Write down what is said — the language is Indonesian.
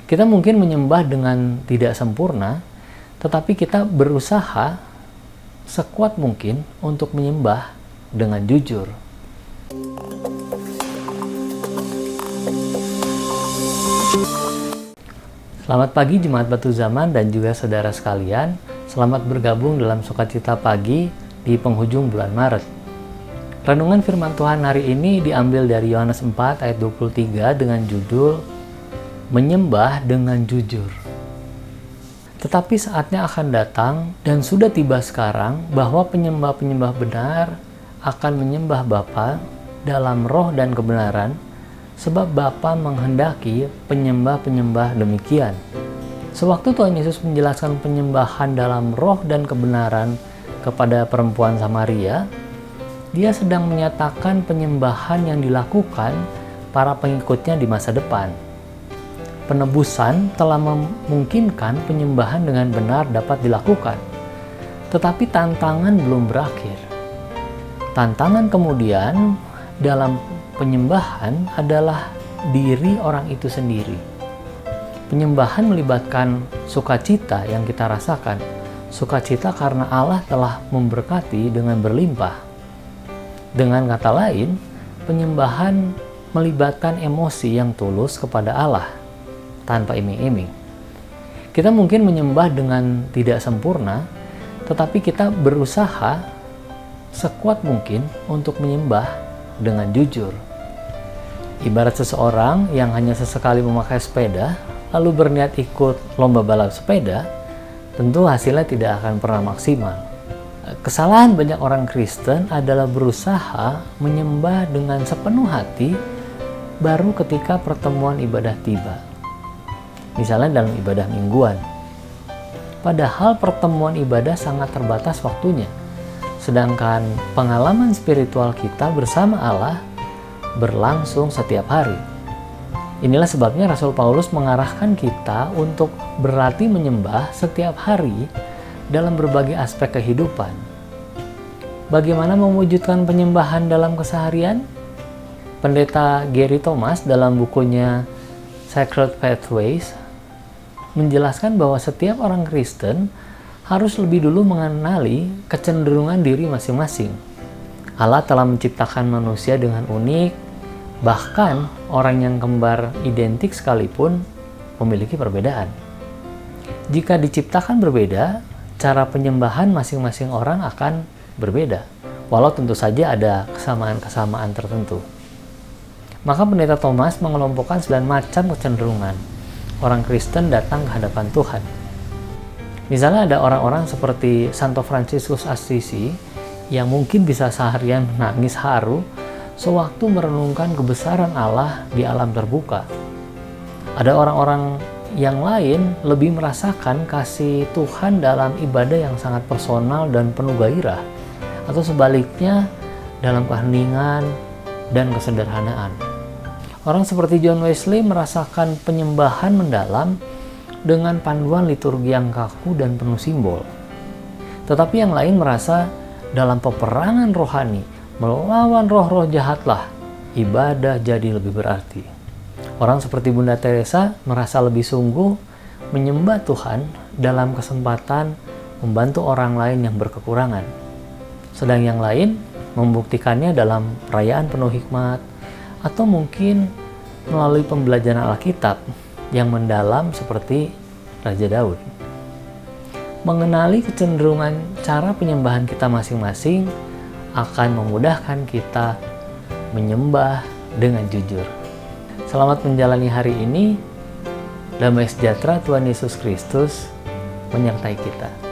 Kita mungkin menyembah dengan tidak sempurna, tetapi kita berusaha sekuat mungkin untuk menyembah dengan jujur. Selamat pagi Jemaat Batu Zaman dan juga saudara sekalian. Selamat bergabung dalam Sukacita Pagi di penghujung bulan Maret. Renungan firman Tuhan hari ini diambil dari Yohanes 4 ayat 23 dengan judul Menyembah dengan Jujur. Tetapi saatnya akan datang dan sudah tiba sekarang bahwa penyembah-penyembah benar akan menyembah Bapa dalam roh dan kebenaran, sebab Bapa menghendaki penyembah-penyembah demikian. Sewaktu Tuhan Yesus menjelaskan penyembahan dalam roh dan kebenaran kepada perempuan Samaria, Dia sedang menyatakan penyembahan yang dilakukan para pengikutnya di masa depan. Penebusan telah memungkinkan penyembahan dengan benar dapat dilakukan, tetapi tantangan belum berakhir. Tantangan kemudian dalam penyembahan adalah diri orang itu sendiri. Penyembahan melibatkan sukacita yang kita rasakan, sukacita karena Allah telah memberkati dengan berlimpah. Dengan kata lain, penyembahan melibatkan emosi yang tulus kepada Allah, tanpa iming-iming. Kita mungkin menyembah dengan tidak sempurna, tetapi kita berusaha sekuat mungkin untuk menyembah dengan jujur. Ibarat seseorang yang hanya sesekali memakai sepeda, lalu berniat ikut lomba balap sepeda, tentu hasilnya tidak akan pernah maksimal. Kesalahan banyak orang Kristen adalah berusaha menyembah dengan sepenuh hati baru ketika pertemuan ibadah tiba. Misalnya dalam ibadah mingguan. Padahal pertemuan ibadah sangat terbatas waktunya. Sedangkan pengalaman spiritual kita bersama Allah berlangsung setiap hari. Inilah sebabnya Rasul Paulus mengarahkan kita untuk berlatih menyembah setiap hari dalam berbagai aspek kehidupan. Bagaimana mewujudkan penyembahan dalam keseharian? Pendeta Gary Thomas dalam bukunya Sacred Pathways menjelaskan bahwa setiap orang Kristen harus lebih dulu mengenali kecenderungan diri masing-masing. Allah telah menciptakan manusia dengan unik, bahkan orang yang kembar identik sekalipun memiliki perbedaan. Jika diciptakan berbeda, cara penyembahan masing-masing orang akan berbeda, walau tentu saja ada kesamaan-kesamaan tertentu. Maka Pendeta Thomas mengelompokkan 9 macam kecenderungan orang Kristen datang ke hadapan Tuhan. Misalnya ada orang-orang seperti Santo Fransiskus Assisi yang mungkin bisa seharian menangis haru sewaktu merenungkan kebesaran Allah di alam terbuka. Ada orang-orang yang lain lebih merasakan kasih Tuhan dalam ibadah yang sangat personal dan penuh gairah, atau sebaliknya dalam keheningan dan kesederhanaan. Orang seperti John Wesley merasakan penyembahan mendalam dengan panduan liturgi yang kaku dan penuh simbol. Tetapi yang lain merasa dalam peperangan rohani melawan roh-roh jahatlah ibadah jadi lebih berarti. Orang seperti Bunda Teresa merasa lebih sungguh menyembah Tuhan dalam kesempatan membantu orang lain yang berkekurangan. Sedang yang lain membuktikannya dalam perayaan penuh hikmat, atau mungkin melalui pembelajaran Alkitab yang mendalam seperti Raja Daud. Mengenali kecenderungan cara penyembahan kita masing-masing akan memudahkan kita menyembah dengan jujur. Selamat menjalani hari ini. Damai sejahtera Tuhan Yesus Kristus menyertai kita.